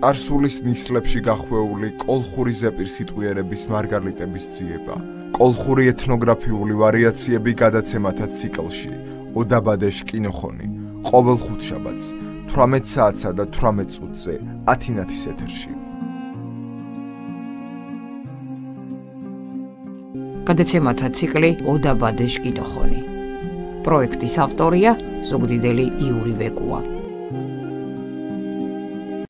წარსულის ნისლებში გახვეული კოლხური ზეპირ სიტყვიერების მარგალიტების ძიება, კოლხური ეთნოგრაფიული ვარიაციები გადაცემათა ციკლში, ოდაბადეშ კინოხონი, ყოველ ხუთშაბათს, 18 საათსა და 18 წუთზე, ათინათის ეთერში. გადაცემათა ციკლი ოდაბადეშ კინოხონი. პროექტის ავტორია ზუგდიდელი იური ვეკუა.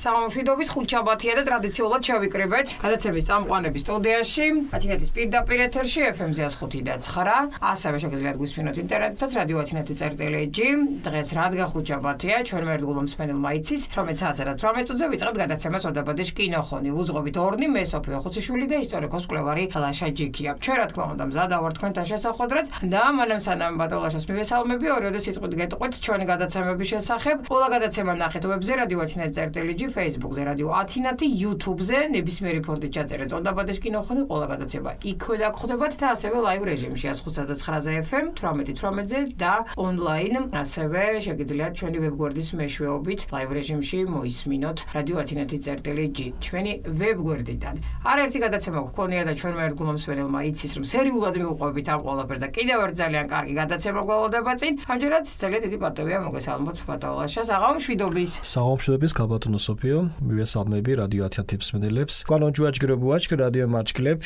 სამშვიდობის ხუთშაბათია და ტრადიციულად შევიკრიბეთ გადაცემის წამყვანების სტუდიაში, ათინათის პირდაპირ ეთერში FM-ზე 105.9, ასევე შეგიძლიათ გვისმინოთ ინტერნეტითაც რადიო ათინათი.lg. დღეს რადგან ხუთშაბათია, ჩვენ მერდგულმა მსმენელმა იცის, 18 საათსა და 18 წუთზე ვიწყებთ გადაცემას ოდაბადეშ კინოხონი. უძღვებით ორნი, მე სოფია ხუციშვილი და ისტორიკოს კვლევარი ლაშა ჯიქია. ჩვენ რა თქმა უნდა მზადა ვართ თქვენთან შესახვედრად და მანამ სანამ ბატონლაშას მივესალმები, ორიოდე სიტყვით გეტყვით ჩვენი გადაცემების შესახებ. ყველა გადაცემა ნახეთ ვებზე რადიო ათინათი.lg, Facebook-ზე, რადიო ათინათი, YouTube-ზე, ნებისმიერი ფონდით ჩაწერეთ ოდაბადეშ კინოხონი, ყველა გადაცემა იქვე დაგხვდებათ და ასევე live რეჟიმში 105.9 FM, 18:18-ზე და online, ასევე შეგიძლიათ ჩვენი ვებგვერდის მეშვეობით live რეჟიმში მოისმინოთ რადიო ათინათი.lg, ჩვენი ვებგვერდიდან. არაერთი გადაცემა გქონია და ჩვენმა ერთგულმა მსმენელმა იცის, რომ სერიულად მივყვებით ამ ყველაფერს და კიდევ ერთ ძალიან კარგი გადაცემა გველოდება წინ. ამჯერად ძალიან დიდი პატივია მოგესალმოთ ბატონლაშას. აღამშვიდობის. საღამშვიდობის გაბატონო სოფიო, მივესალმები რადიო ათინათის მსმენელებს. Quan ჯუაჯგრებუაჩ რადიო მარჩკლებ.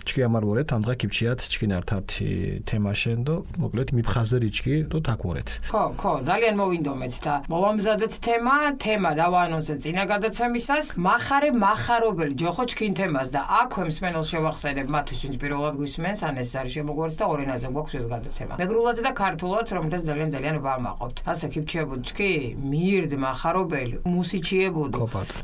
Чки амарворეთ ამდღა კიფჩიათ ჩკინ ართართი თემაშენ და მოკლედ მიფხაზე რიჩკი და თაკურეთ. ხო, ძალიან მოვინდომეთ და მოვამზადეთ თემა დავაანონსეთ წინა გადაცემისას, მახარობელი ჯოხო ჩკინ თემას და აქვე მსმენელს შევახსენებ მათთვის, ვინც პირველად გვისმენს, ან ეს არის შემოგვართ და ორ ენაზე გვაქვს ეს გადაცემა. მეგრულად და ქართულად, რომელთაც ძალიან ვამაყობთ. ასე კიფჩიებოდ ჩკი, მირდ მახარობელი, მუსიჩიებოდ.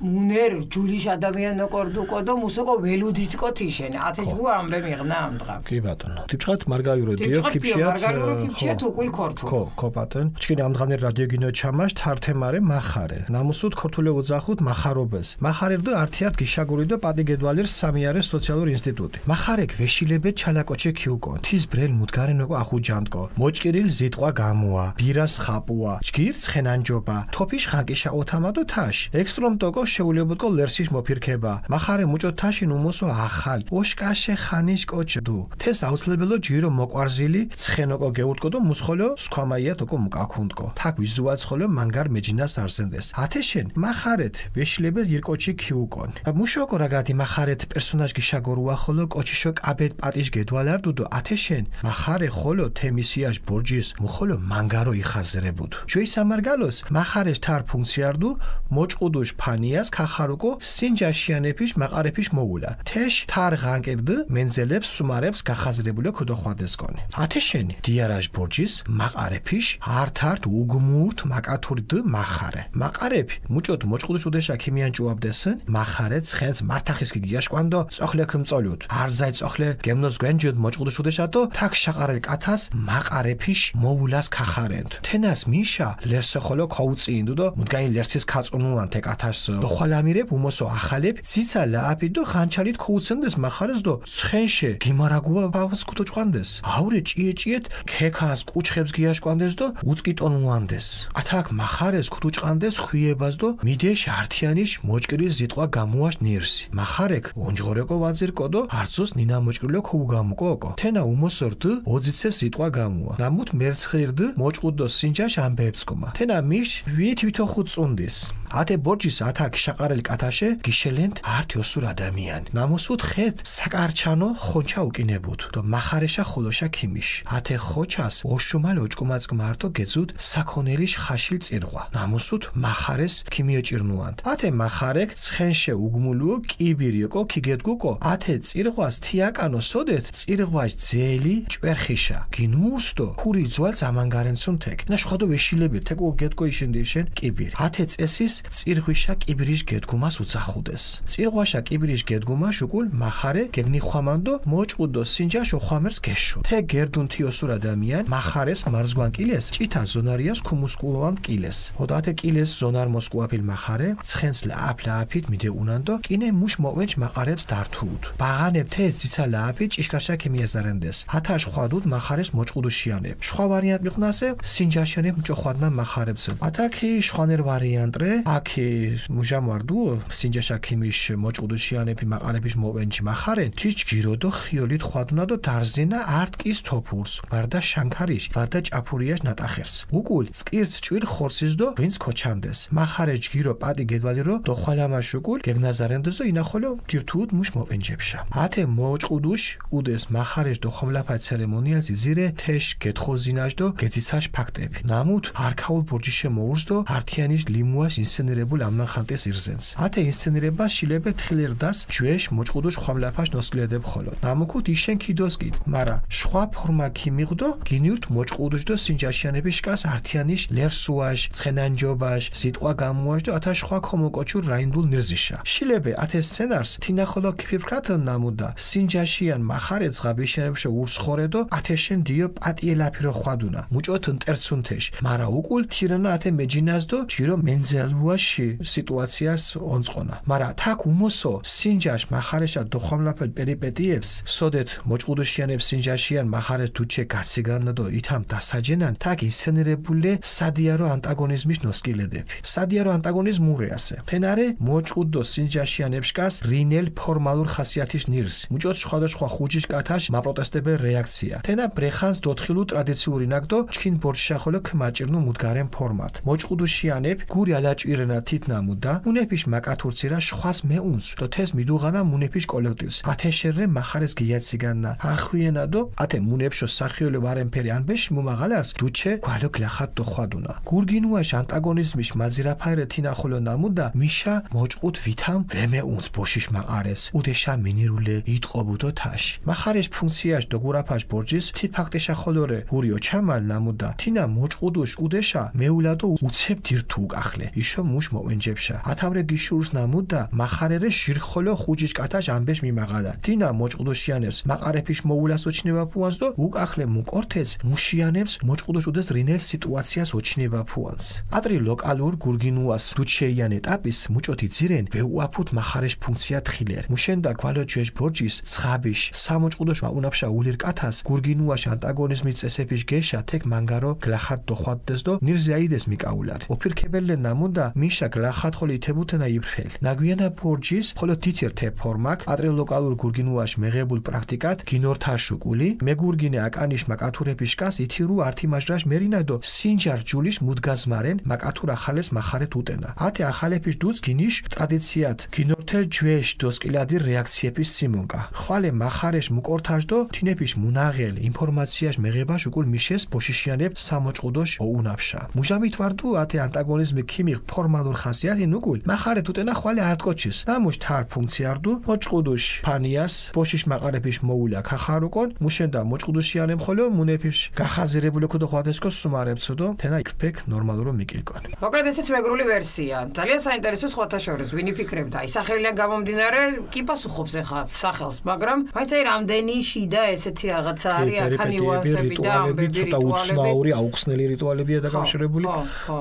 მუნერ ჯულიში ადამიანი კორდუკო და მუსიკო ველუდიტკო თიშენ. ათე ამბე მიღნა ამ დღა. კი ბატონო. ტიპჩხათ მარგალურო დიო კიფშიათ უკულ ქორთუ. ხო ბატონ. ჩკინი ამ დღანერ რადიო გინო ჩამაშ თართემარე მახარე. ნამუსუთ ქორთულე უძახუთ მახარობეს. მახარერდო ართიართ გიშაგური და პადიგედვალერ სამიარე სოციალურ ინსტიტუტი. მახარეკ ვეშილებე ჩალაკოჩე ქიუკო. თის ბრელ მუდგარენოკო ახუჯანტკო. მოჭკირილ ზიტყვა გამოა. ბირას ხაპუა. ჩგირც ხენანჯობა. თოფიშ ხაკიშა ოთამადო თაშ. ექსპრომტოკო შეულებოდკო ლერსიშ მოფირქება. მახარე მუჭო თაში ნუმოსო ახალ. ოშკაშე ხანიშ კოჩდუ თეს აუცლებელო ჯირო მოყვარზილი ცხენოკო გეუტკო და მუსხოლო სქვამაიათოკო მუკახუნდკო თაკ ვიზუაცხოლო მანგარ მეჯინას არსენდეს ათეშენ მახარეთ ვეშლებელ ირკოჩი ქიუკონ მუშოკო რაგათი მახარეთ პერსონაჟი შაგორუა ხოლო კოჩიშო კაბეთ პატიშ გედვალარდუ და ათეშენ მახარე ხოლო თემისიაშ ბორჯის მუხოლო მანგარო იხაზრებუდ ჯუი სამარგალოს მახარეს თარ ფუნქციარდუ მოჭყუდუშ ფანიას ქახარუკო სინჯაშიანეფიშ მაყარეფიშ მოულა თეშ თარ განკერდ მენზელებს სუმარებს გახაზრებულიო ქუდოხვადესკონი ათეშენი დიარაშ ბორჯის მაყარეფიშ ართართ უგმურთ მაკათურდ მახარე მაყარეფი მუჭოთ მოჭყუდუშ უდეშა ქიმიან ჭუაბდესენ მახარე ცხენს მართახისკი გიაშკვანდო წოხლე ქმწოლიუთ არძაი წოხლე გემნოს გვენჯოდ მოჭყუდუშ უდეშატო თაკ შაყარელ კათას მაყარეფიშ მოულას ქახარენთ თენას მიშა ლერსეხოლო ქოუწინდუ და მუდგაი ლერსის ქაწუნუან თე კათას დოხალამირებ უმოსო ახალებ ციცა ლააფიდო ხანჩალით ქოუცენდეს მახარეს და ცხენშე გიმარაგუა ბავს კუტოჭყანდეს აურე ჭიეჭიეთ ქეკას კუჩხებს გიაშკვანდეს და უწკიტონუანდეს ათაკ მახარეს კუტოჭყანდეს ხვიებას და მიდეშ ართიანიშ მოჭკირის ზიტყვა გამოაშ ნირსი მახარეკ ონჯღორეკო ვაძირკო და არცოს ნინა მოჭკირულო ქუგამუკოკო თენა უმოსორდ ოძიცე ზიტყვა გამოა ნამუთ მერცხირდ მოჭყუდო სინჯაშ ამბეებსკომა თენა მიშ ვითვითო ხუწუნდის ათე ბორჯის ათაკ შაყარელ კათაშე გიშელენთ ართიოსურ ადამიანი ნამოსუთ ხეთ საკარჩანო ხოჩა უკინებუდ და მახარეშა ხოლოშა ქიმიშ ათე ხოჩას ოშუმალ ოჭკუმაც მარტო გეძუდ საქონელიში ხაშილ წირღვა ნამოსუთ მახარეს ქიმიოჭირნუანთ ათე მახარეკ ცხენშე უგმულუო კიბირიოკო ქიგედგუკო ათე წირღვას თიაკანო სოდეთ წირღვაშ ძელი ჭვერხიშა გინურსტო ხური ძვალ ამანგარენცუნ თეკ ნაშხოდო ვეშილები თეკო გეტკო იშენდიშენ კიბირ ათე წესის წირღვიშა კიბირიშ გედგუმას უძახუდეს წირღვაშა კიბირიშ გედგუმაშ უკულ მახარე გეგნი უხვამანდო მოჭუდო სინჯაშ ოხვამერს გეშო თე გერდუნ თიოსურ ადამიან მახარეს მარზგვან კილეს ჭითა ზონარიას ქუმუსკუან კილეს ოდათე კილეს ზონარ მოსკუაფილ მახარე ცხენს ლაფლაფით მიდეუნანდო კინე მუშ მოვენჩ მაყარებს დართუთ ბაღანებ თე ძიცა ლაფი ჭიშკაშა ქიმიაზარენდეს ათაშ ხვადუთ მახარეს მოჭუდუშიანებ შხვა ვარიანტ მიყნასე სინჯაშიანებ მჭოხვადნა მახარებს ათაკი შვანერ ვარიანტრე აკი მუჟამარდუ სინჯაშა ქიმიშ მოჭუდუშიანები მაყარების მოვენჩი მახარე თიჩ გიროდო ხიოლით ხვადუნადო დარზინა არტკის თოფურს ვარდა შანქარიშ ვარდა ჭაფურიაშ ნატახერს უკულ წკირც ჭვირ ხორსისდო ვინც ქოჩანდეს მახარე ჯგირო პატი გედვალირო დოხალამაშ უკულ გეგნაზარენდესო ინახოლო დირთუთ მუშ მოვენჯებშა ათე მოჭუდუშ უდეს მახარეშ დოხომლაფა ცერემონიაზი ზირე თეშ გეთხოზინაშდო გეძიცაშ ფაქტები ნამუთ არქაულ ბურჯიშე მოურსდო ართიანიშ ლიმუას ინსცენირებულ ამნახანტეს ირზენს ათე ინსცენირება შილებე თხილერდას ჯვეშ მოჭუდუშ ხომლაფაშ ნოსკლედებ ხოლო ნამუქუთ იშენ ქიდოსკით მარა შხვა ფორმა ქიმიღდო გინიურთ მოჭუდუშდო სინჯაშიანების შკას ართიანიშ ლერსუაშ ცხენანჯობაშ სიტყვა გამოაშდო ათა შხვა ქომოკოჩურ რაინდულ ნირზიშა შილებე ათე სცენარს თინახოლო ქიფიფრქათ ნამუდა სინჯაშიან მახარე ძღაბიშენებშე ურსხორედო ათეშენ დიო პატიელაფირო ხვადუნა მუჭოთ ნტერცუნთეშ მარა უკულ თირანა ათე მეჯინაზდო ჯირო მენძელუაში სიტუაციას ონწყონა მარა თაკ უმოსო სინჯაშ მახარეშა დოხომლაფელ პერიპეტიებს სოდეთ მოჭუდუშიანებს სინჯაშიან მახარეს თუჩე გაციგანადო ითამ დასაჯენან თაკ ინსცენირებული სადიარო ანტაგონიზმის ნოსკილედები სადიარო ანტაგონიზმურეასე თენარე მოჭუდო სინჯაშიანებშკას რინელ ფორმალურ ხასიათის ნირს მუჭოთ სხვადასხვა ხუჯიშ კათაშ მაპროტესტებე რეაქცია თენა ბრეხანს დოთხილუ ტრადიციული ნაგდო ჩქინ ბორშახოლო ქმაჭირნუ მუდგარენ ფორმატ მოჭუდუშიანებ გური ალაჭირენა თითნამუდა უნეფიშ მაკათურცირა ხვას მეუნს დო თეს მიდუღანა მუნეფიშ კოლექტივს ათეშერე მახარეს გიაციგანა ახვიენადო ათე მუნეფშო სახიოლე ვარენფერი ანბეშ მუმაღალარს დუჩე გვალო გლახატ დოხვადუნა გურგინუაშ ანტაგონიზმის მაზირაფაერე თინახოლო ნამუდა მიშა მოჭყუთ ვითამ ვემეუნს ბოშიშ მაყარეს უდეშა მინირულე იტყობუდო თაშ მახარეს ფუნქციაშ დოგურაფაშ ბორჯის თი ფაქტეშა ხოლორე გურიო ჩამალ ნამუდა თინა მოჭყუდუშ უდეშა მეულადო უცებ დირთუ უკახლე იშო მუშ მოვენჯებშა ათავრე გიშურს ნამუდა მახარერე შირხოლო ხუჯიშ კათაშ ამბეშ მიმაღადა თინა მოჭყუდუშიანებს მაყარეფიშ მოულას ოჩნევა ფუანსდო უკახლე მუკორთეს მუშიანებს მოჭყუდუშ უდეს რინელ სიტუაციას ოჩნევა ფუანს ატრი ლოკალურ გურგინუას დუჩეიან ეტაპის მუჭოთი ძირენ ვეუაფუთ მახარეს ფუნქცია თხილერ მუშენდა გვალოჩეშ ბორჯის ცხაბიშ სამოჭყუდოშ ვაუნაფშა ულირ კათას გურგინუაშ ანტაგონიზმის წესების გეშა თეკ მანგარო გლახატ დოხვადდეს დო ნირზაიდეს მიკაულად ოფირქებელე ნამუდა მიშა გლახატ ხოლი თებუთენა იფრელ ნაგვიანა ბორჯის ხოლო თითირთე ფორმაკ ატრი ლოკალურ გურგინუაშ მეღებულ პრაქტიკად გინორთაშუკული მეგურგინე აკანიშ მაკათურების შკას ითირუ ართიმაჟრაშ მერინადო სინჯარ ჯულიsh მუდგაზმარენ მაკათურ ახალეს მახარეთ უტენა ათე ახალეფის დუც გინიშ ტრადიციად გინორთე ჯვეშ დოსკილადი რეაქციების სიმონკა ხვალე მახარეშ მუკორთაჟდო თინეფის მუნაღელ ინფორმაციაშ მეღებაშ უკულ მიშეს ბოშიშიანებ სამოჭყუდოშ ოუნაფშა მუჟამით ვარდუ ათე ანტაგონიზმი ქიმიხ ფორმალურ ხასიათი ნუკულ მახარეთ უტენა ხვალე არტკოჩის ნამუშ თარ ფუნქციარდუ მოჭყუდუშ ფანიას ბოშიშ მაყარეფის მოულა ქახარუკონ მუშენდა მოჭყუდუშიანებ ხოლო მუნეფის გახაზირებული ქუდო ხვადესკო სუმარებცოდო თენა იქფეკ ნორმალურო მიკილკონ მოკლედ ესეც მეგრული ვერსია ძალიან საინტერესო სხვათა შორის ვინი ფიქრებდა აი სახელიდან გამომდინარე კი პასუხობს ახლა სახელს მაგრამ მაინც აი რამდენი შიდა ესეთი რაღაცა არის აქანი უასები და ამბები ცოტა უცნაური აუხსნელი რიტუალებია დაკავშირებული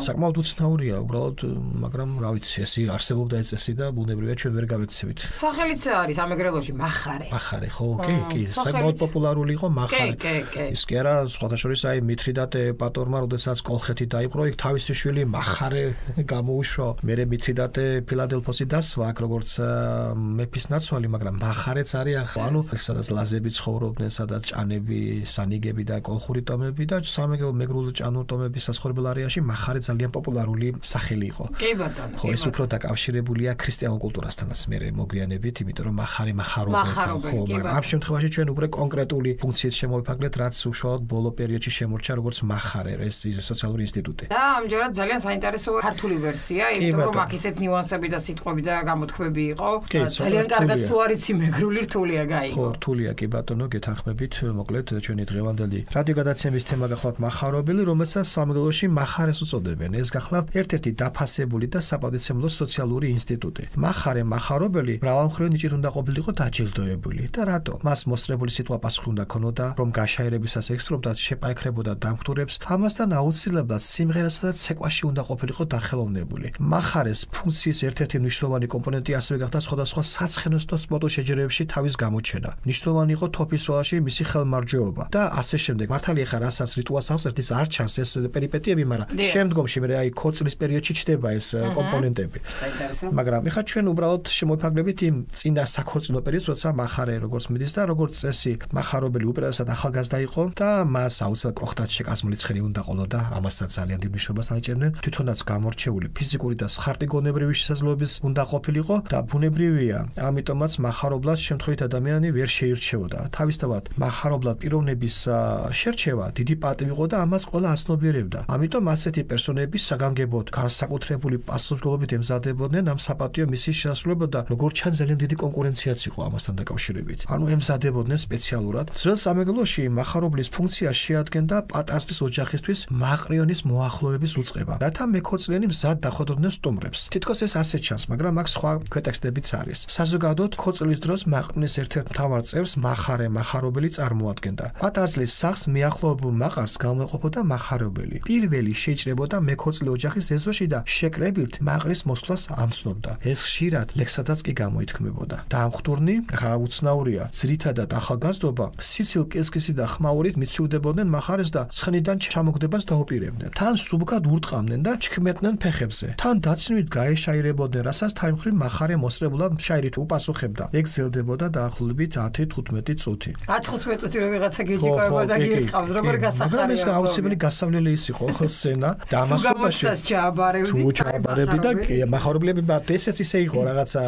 საკმაოდ უცნაურია უბრალოდ მაგრამ რა ვიცი ესე არსებობდა ეს წესი და ბუნებრივია ჩვენ ვერ გავექცევით სახელიც არის ამეგრელოში მახარე ხო კი საკმაოდ პოპულარული იყო მახარე ის კი არა სხვათა შორის აი მითრიდატე პატორმა როდესაც კოლხეთი დაიპყრო იქ თავისი შვილი მახარე გამოუშვა მერე მითრიდატე ფილადელფოსი დასვა აქ როგორც მეფის ნაცვალი მაგრამ მახარეც არის ახლა ანუ სადაც ლაზები ცხოვრობდნენ სადაც ჭანები სანიგები და კოლხური ტომები და სამეგრელო მეგრული ჭანურ ტომების სასხორებელ არეაში მახარე ძალიან პოპულარული სახელი იყო კი ბატონო ხო ეს უფრო დაკავშირებულია ქრისტიანულ კულტურასთანაც მერე მოგვიანებით იმიტომ რომ მახარე მახარობენ ხო მაგრამ ამ შემთხვევაში ჩვენ უკვე კონკრეტული ფუნქციით შემოვიფარგლეთ რაც უშუალოდ ბოლო პერიოდში შემორჩა როგორც მახარე ეს სოციალური ინსტიტუტი და ამჯერად ძალიან საინტერესო ქართული ვერსია იმიტომ რომ აქ ისეთ ნიუანსები და სიტყვები და გამოთქვები იყო ძალიან კარგად თუ არიცი მეგრული რთულია გაიგო ხო რთულია კი ბატონო გეთანხმებით მოკლედ ჩვენი დღევანდელი რადიო გადაცემის თემა გახლავთ მახარობელი რომელსაც სამეგრელოში მახარეს უწოდებენ ეს გახლავთ ერთ-ერთი დაფასებული და საპატიცემლო სოციალური ინსტიტუტი მახარე მახარობელი მრავალმხრივი ნიჭით უნდა ყოფილიყო დაჯილდო დაჯილდოებული და რატო? მას მოსწრებული სიტყვა პასუხი უნდა ქონოდა, რომ გაშაერებისას ექსტრომდად შეპაიქრებოდა დამკვდურებს, ამასთან აუცილებლად სიმღერასა და ცეკვაში უნდა ყოფილიყო დახელოვნებული. მახარეს ფუნქციის ერთ-ერთი მნიშვნელოვანი კომპონენტი ასევე გახდა სხვადასხვა საცხენოსნო სპორტულ შეჯიბრებებში თავის გამოჩენა. მნიშვნელოვანი იყო თოფის როლაში მისი ხელმარჯვეობა და ასე შემდეგ. მართალია ხა რასაც რიტუალს ავწერთ, ის არ ჩანს ეს პერიპეტიები, მაგრამ შემდგომში მე აი ქორწილის პერიოდში ჩდება ეს კომპონენტები. მაგრამ ეხლა ჩვენ უბრალოდ შემოვიფარგლებით იმ წინა საქორწინო პერიოდს, როცა მახარე როგორც მიდის და როგორც წესი მახარობელი უპირატესად ახალგაზრდა იყო და მას აუცილებლად კოხტად შეკასმული ცხენი უნდა ყოლოდა, ამასაც ძალიან დიდ მნიშვნელობას ანიჭებდნენ. თვითონაც გამორჩეული ფიზიკური და სხარტი გონებრივი შესაძლებლობის უნდა ყოფილიყო და ბუნებრივია, ამიტომაც მახარობლად შემთხვევით ადამიანი ვერ შეირჩეოდა. თავისთავად მახარობლად პიროვნების შერჩევა დიდი პატივი იყო და ამას ყველა აცნობიერებდა. ამიტომ ასეთი პერსონები საგანგებოდ განსაკუთრებული პასუხისმგებლობით ემზადებოდნენ ამ საპატიო მისიის შესრულებად და როგორც ჩანს ძალიან დიდი კონკურენციაც იყო ამასთან დაკავშირებით. ანუ ემზადებოდნენ სპეციალურად. ძველ სამეგრელოში მახარობლის ფუნქცია შეადგენდა პატარძლის ოჯახისთვის მაყრიონის მოახლოების უწყება, რათა მეკორწილიანი მზად დახვედროდნენ სტუმრებს. თითქოს ეს ასე ჩანს, მაგრამ აქ სხვა ქვეტექსტებიც არის. საზოგადოდ ქორწილის დროს მაყრიონის ერთ-ერთ მთავარ წევრს მახარობელი წარმოადგენდა. პატარძლის სახლს მიახლოებულ მაყარს გამოეყოფოდა მახარობელი. პირველი შეიჭრებოდა მეკორწილი ოჯახის ეზოში და შეკრებით მაყრის მოსვლას ამცნობდა. ეს ხშირად ლექსადაც კი გამოითქმებოდა. დამხტურნი, ხა უცნაურია, ძირითადად ახალგაზრდობა, სიცილ კესკისი და ხმაურით მიცივდებოდნენ მახარეს და ცხენიდან ჩამოგდებას დაუპირებდნენ. თან სუბკად ურტყამდნენ და ჩქმეტდნენ ფეხებზე. თან დაცინვით გაეშაირებოდნენ, რასაც თავმხრივ მახარე მოსწრებულად შაირით უპასუხებდა. ეგ გრძელდებოდა დაახლოებით 10-15 წუთი. 10-15 წუთი რომ ვიღაცა გიჭიკოება და გირტყავს, როგორ გასახარია. მაგრამ ეს აუცილებელი გასავლელი ის იყო სცენა და ამასობაში თუ ჩააბარებდი და მახარებლები ესეც ისე იყო რაღაცა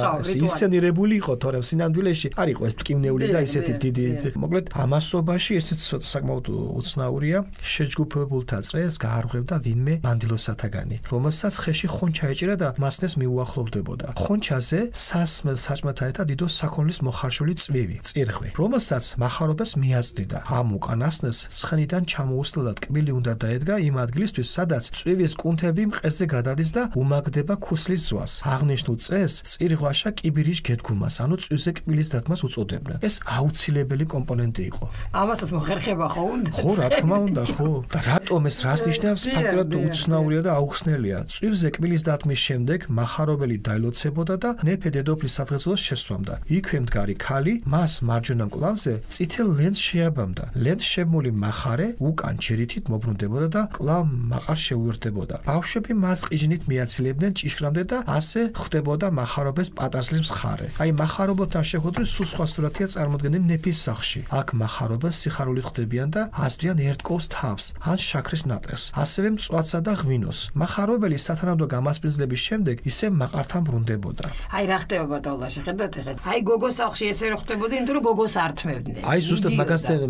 ისცენირებული იყო, თორემ სინამდვილეში არ იყო ეს ტკივნეული და ისეთი დიდი. მოკლედ ამასობაში ესეც საკმაოდ უცნაურია. შეჯგუფებულთა წრეს გაარღვევდა ვინმე მანდილოსათაგანი, რომელსაც ხეში ხონჩა ეჭირა და მასნეს მიუახლოვდებოდა. ხონჩაზე საჭმელთა ერთად დიდო საქონლის მოხარშული წვივი, წირხვი, რომელსაც მახარობას მიაწვდიდა. ამ უკანასკნელს ცხენიდან ჩამოუსლელად კბილი უნდა დაედგა იმ ადგილისთვის, სადაც წვივის კუნთები მყესზე გადადის და უმაგდება ქუსლის ზვას. აღნიშნულ წესს წირღვაშა კიბირიშ გედგუმას, ანუ წვივზე კბილის დადგმას უწოდებდნენ. ეს აუცილებელი კომპონენტი იყო. ამასაც მოხერხება ხო უნდა? ხო, რა თქმა უნდა, ხო. და რატომ ეს რას ნიშნავს? ფაქტობრივად უცნაურია და აუხსნელია. წვივზე კბილის დადგმის შემდეგ მახარობელი დაილოცებოდა და ნეფე დედოფლის სადღეღილოს შესვამდა. იქვე მდგარი ქალი მას მარჯვენა მკლავზე წითელ ლენტს შეაბამდა. ლენტს შემული მახარე უკან ჯირითით მოbrunდებოდა და კლავ მაყარ შეუერთდებოდა. ბავშვები მას ყიჟინით მიაცილებდნენ ჭიშკრამდე და ასე ხდებოდა მახარობის პატარძლის მხარე. აი მახარობოთან შეხვედრით სულ სხვა სურათია წარმოდგენილი ნეფის სახლში. აქ მახარობას სიხარულით ხდებიან და ასდიან ერთკოვს თავს, ან შაქრის ნატეხს, ასევე მწვაცა და ღვინოს. მახარობელი სათანადო გამასპინძლების შემდეგ ისე მაყართან ბრუნდებოდა. აი რა ხდებოდა დავლაში, ხედავთ ეხლა. აი გოგოს სახლში ესე რო ხდებოდა, იმიტომ რომ გოგოს ართმევდნენ. აი ზუსტად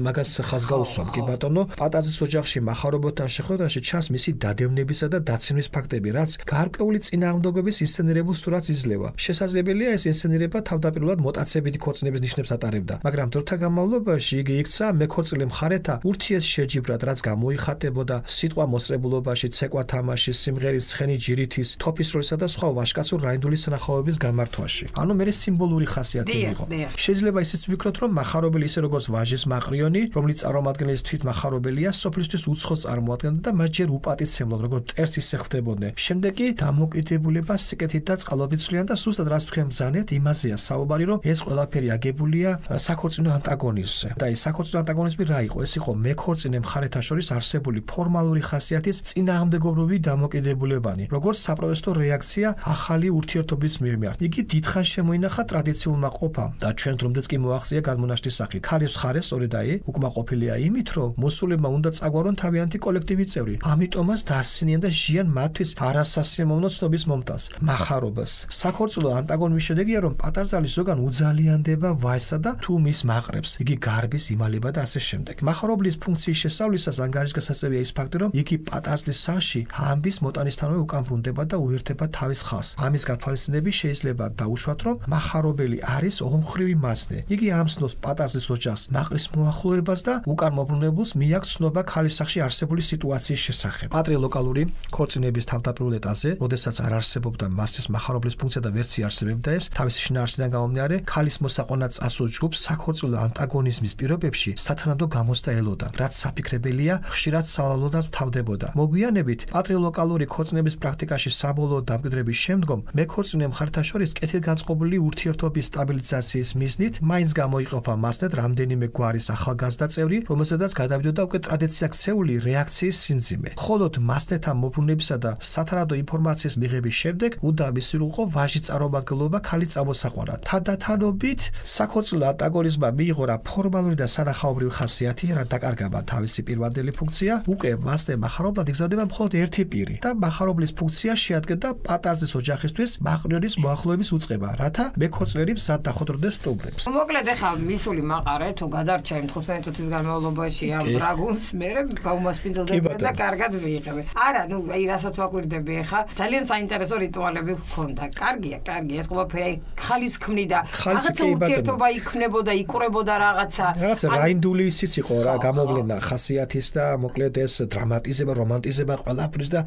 მაგას ხაზს გაუსვამ კი ბატონო, პატარძლის ოჯახში მახარობოთან შეხვედრაში ჩანს მისი დადევნებისა და დაცინვის ფაქტები, რაც გარკვეული წინააღმდეგობის ინსცენირებულ სურათს იძლევა. შესაძლებელია ეს ინსცენირება თავდაპირველად მოტაცებითი ქორწინების ნიშნებს ატარებდა, მაგრამ დროთა განმავლობაში იგი იქცა მეკორწილი მხარეთა ურთიერთშეჯიბრად, რაც გამოიხატებოდა სიტყვა მოსწრებულობაში, ცეკვა თამაში, სიმღერის ცხენი ჯირითის, თოფის როლისა და სხვა ვაჟკაცურ რაინდული სანახაობების გამართვაში. ანუ მე სიმბოლური ხასიათი იყო. შეიძლება ისიც ვფიქროთ, რომ მახარობელი ისე როგორც ვაჟის მაყრიონი, რომელიც წარმომადგენლის თვით მახარობელია, სოფლისთვის უცხოს წარმოადგენდა და მათ ჯერ უპატიცემლად, როგორც მტერს ისე ხდებოდნენ. შემდეგ კი დამოკიდებულება სიკეთით და წყალობით ცვლიან და სუსტად რაც თქვენ ბრძანეთ, იმაზეა საუბარი, რომ ეს ყველაფერი აგებულია საქორწინო ანტაგონიზმზე. და ეს საქორწინო ანტაგონიზმი რა იყო? ეს იყო მეკორწინე მხარეთა შორის არსებული ფორმალური ხასიათის წინააღმდეგობრივი დამოკიდებულებანი, როგორც საპროტესტო რეაქცია ახალი ურთიერთობის მიმართ. იგი დიდხანს შემოინახა ტრადიციულმა ყოფამ და ჩვენ დრომდეც კი მოახსია გადმონაშთის სახით. ქალის მხარე სწორედ აი უკმაყოფილია იმით, რომ მოსულებმა უნდა წაგვარონ თავიანთი კოლექტივის წევრი. ამიტომაც დაასცინიან და ჟიან მათთვის არასასიამოვნო ცნობის მომტანს, მახარობას. საქორწილო ანტაგონიზმის შედეგია, რომ პატარძალი ზოგან უძალიანდება ვაჟსა და თუ მის მაყრებს. იგი გარბის იმალება და ასე შემდეგ. მახარობლის ფუნქციის შესწავლისას ანგარიშგასაწევია ის ფაქტი, რომ იგი პატარძლის სახლში ამბის მოტანისთანავე უკან ბრუნდება და უერთდება თავის ხალხს. ამის გათვალისწინებით შეიძლება დაუშვათ, რომ მახარობელი არის ორმხრივი მასნე. იგი ამცნობს პატარძლის ოჯახს მაყრის მოახლოებას და უკან მოbrunებულს მიაქვს ცნობა ქალის სახლში არსებული სიტუაციის შესახებ. პატრილოკალური ქორწინების თავდაპირველ ეტაპზე, როდესაც არ არსებობდა მასის მახარობლის ფუნქცია და ვერც იარსებებდა ეს, თავისი შინაარსიდან გამომდინარე, ქალის წამოსაყვანად წასულ ჯგუფს საქორწილო ანტაგონიზმის პირობებში სათანადო გამოცდა ელოდა, რაც საფიქრებელია, ხშირად სავალალოდაც თავდებოდა. მოგვიანებით პატრილოკალური ქორწინების პრაქტიკაში საბოლოო დამკვიდრების შემდგომ მეკორწინე მხარეთა შორის კეთილგანწყობილი ურთიერთობის სტაბილიზაციის მიზნით მაინც გამოიყოფა მასთან რამდენიმე გვარის ახალგაზრდა წევრი, რომელსაც გადავიდოდა უკვე ტრადიციად ქცეული რეაქციის სიმძიმე. ხოლოდ მასთან მოbrunებისა და სათანადო ინფორმაციის მიღების შემდეგ უდაბის სრულყო ვაჟი წარმომადგენლობა ქალის წამოსაყვანად. თანდათანობით საქორწილო ანტაგონიზმმა მიიღო რა ფორმალური და სანახაობრივი ხასიათი, რა დაკარგება თავისი პირვანდელი ფუნქცია, უკვე მასთან მახარებლად იგზავნება მხოლოდ ერთი პირი და მახარებლის ფუნქცია შეადგენდა პატაზის ოჯახისთვის მაყრიონის მოახლოების უწყება, რათა მეკორწინერი მზად დახოდრდეს სტუმრებს. მოკლედ ეხლა მისული მაყარე თუ გადარჩა იმ 15 წუთის განმავლობაში ამ ბრაგუნს, მე გაუმასპინძლდებიან და კარგად მიიღებენ. არა, ნუ აი რასაც ვაკვირდები ეხლა, ძალიან საინტერესო რიტუალები ჰქონდა. კარგია, ეს ყველაფერი ხალის ქმნიდა. რაღაცა ურთიერთობა იქნებოდა, იკურებოდა რაღაცა. რაღაცა რაინდული ისიც იყო რა, გამოვლენა ხასიათის და მოკლედ ეს დრამატიზება, რომანტიზება ყველაფრის და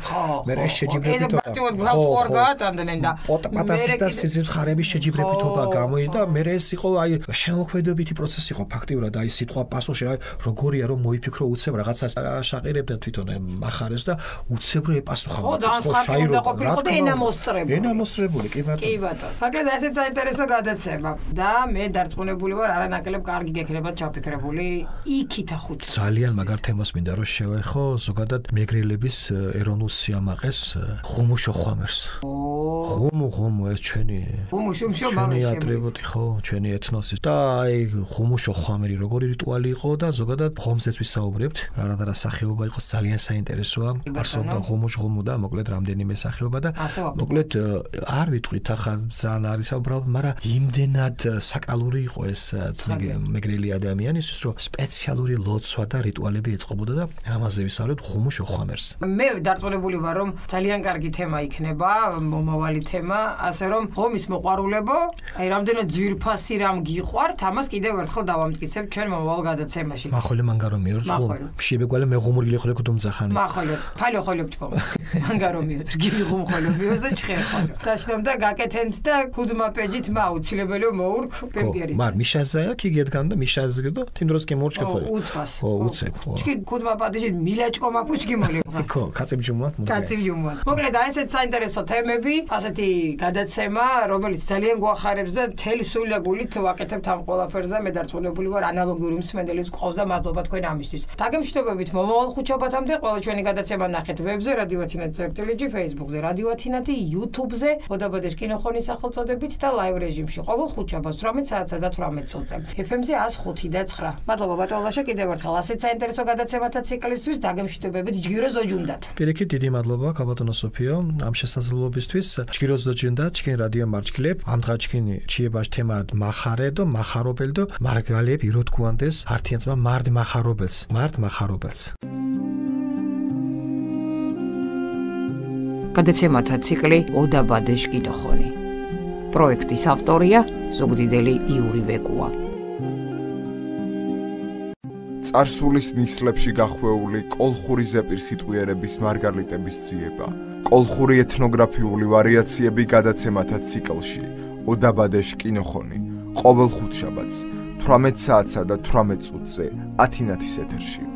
მე ეს შეჯიბრებითობა. პატასის და სიძიმხარების შეჯიბრებითობა გამოიდა, მე ეს იყო აი შემოქმედებითი პროცესი იყო ფაქტიურად, აი სიტყვა პასუხი რა როგორია რომ მოიფიქრო უცებ რაღაცას შაყირებდნენ თვითონ მახარეს და უცებ ეპასუხა. ხო, განსხვავებული ყოფილიყო და ენამოსრებული, კი ბატონო. კი ბატონო. ფაქტობრივად ესეც საინტერესო გადაცემა და მე დარწმუნებული ვარ არანაკლებ კარგი გექნება ჩაფიქრებული იქით ახუთ. ძალიან მაგარ თემას მინდა რომ შევეხო ზოგადად მეგრელების ეროვნულ სიამაყეს ხუმუშო ხვამერს. ხუმუ ეს ჩვენი ატრიბუტი ხო, ჩვენი ეთნოსის და აი ხუმუშო ხვამერი როგორი რიტუალი იყო და ზოგადად ხომზეც ვისაუბრებთ. რა სახეობა იყო ძალიან საინტერესოა. არსებობდა ხუმუ და მოკლედ რამდენიმე სახეობა და მოკლედ არ ვიტყვით ახლა ძალიან არის უბრალოდ, მაგრამ იმდენად საკრალური იყო ეს მეგრელი ადამიანისთვის, რომ სპეციალური ლოცვა და რიტუალები ეწყობოდა და ამაზე ვისაუბრებთ ხუმუშო ხვამერს. მე დარწმუნებული ვარ, რომ ძალიან კარგი თემა იქნება, მომავალი თემა, ასე რომ ღომის მოყვარულებო, აი რამდენად ძვირფასი რამ გიყვართ, ამას კიდევ ერთხელ დავამტკიცებ ჩვენ მომავალ გადაცემაში. მახოლე მანგარომიორს ხო? შებეგვალე მეღუმურილი ხოლე კუდუმძახანი. მახოლე, ფალო ხოლებჭკო. მანგარომიორს გიგიღუმ ხოლებიორზე ჩხერხოლო. დაშნამ და გაკეთენთ და კუდმა პეჯით მაუცილებელო მოურქ პემპიერი. მარ მიშაზაა კიგედგან და მიშაზგე და თიმ დროს კი მორჩკე ხოლე. ო უცებ ხო. ჩკი კუდმა პაჯით მილაჭკო მაფუჭკი მოლე. ხო, კაცებჯუმად მოდი. კაცებჯუმად. მოკლედ აი ესეთ საინტერესო თემები, ასეთი გადაცემა, რომელიც ძალიან გვახარებს და თელი სულაგულით ვაკეთებთ ამ ყველაფერს და მე დარწმუნებული ვარ ანალოგიური მსმენელიც ყავს და მადლობა თქვენ ამისთვის. დაგემშვიდობებით მომავალ ხუთშაბათამდე ყველა ჩვენი გადაცემა ნახეთ ვებზე რადიო ათინათი.lg, Facebook-ზე რადიო ათინათი, YouTube-ზე, ოდაბადეშ კინოხონის სახელწოდებით და live რეჟიმში ყოველ ხუთშაბათს 18 საათსა და 18 წუთზე. FM-ზე 105 და 9. მადლობა ბატონ ლაშა კიდევ ერთხელ ასეთ საინტერესო გადაცემათა ციკლისთვის დაგემშვიდობებით ჯგირო ზოჯუნდათ. პირიქით დიდი მადლობა გაბატონო სოფიო ამ შესაძლებლობისთვის. ჯგირო ზოჯუნდათ ჩქენ რადიო მარჩკლებ ამ დღა ჩქენი ჩიებაშ თემად მახარე და მახარობელ და მარგალებ იროთგვანდეს ართიანცმა მარდ მახარობელს. გადაცემათა ციკლი ოდაბადეშ კინოხონი. პროექტის ავტორია ზუგდიდელი იური ვეკუა. წარსულის ნისლებში გახვეული კოლხური ზეპირსიტყვიერების მარგალიტების ძიება. კოლხური ეთნოგრაფიული ვარიაციები გადაცემათა ციკლში ოდაბადეშ კინოხონი. ყოველ ხუთშაბათს 18 საათსა და 18 წუთზე ათინათის ეთერში.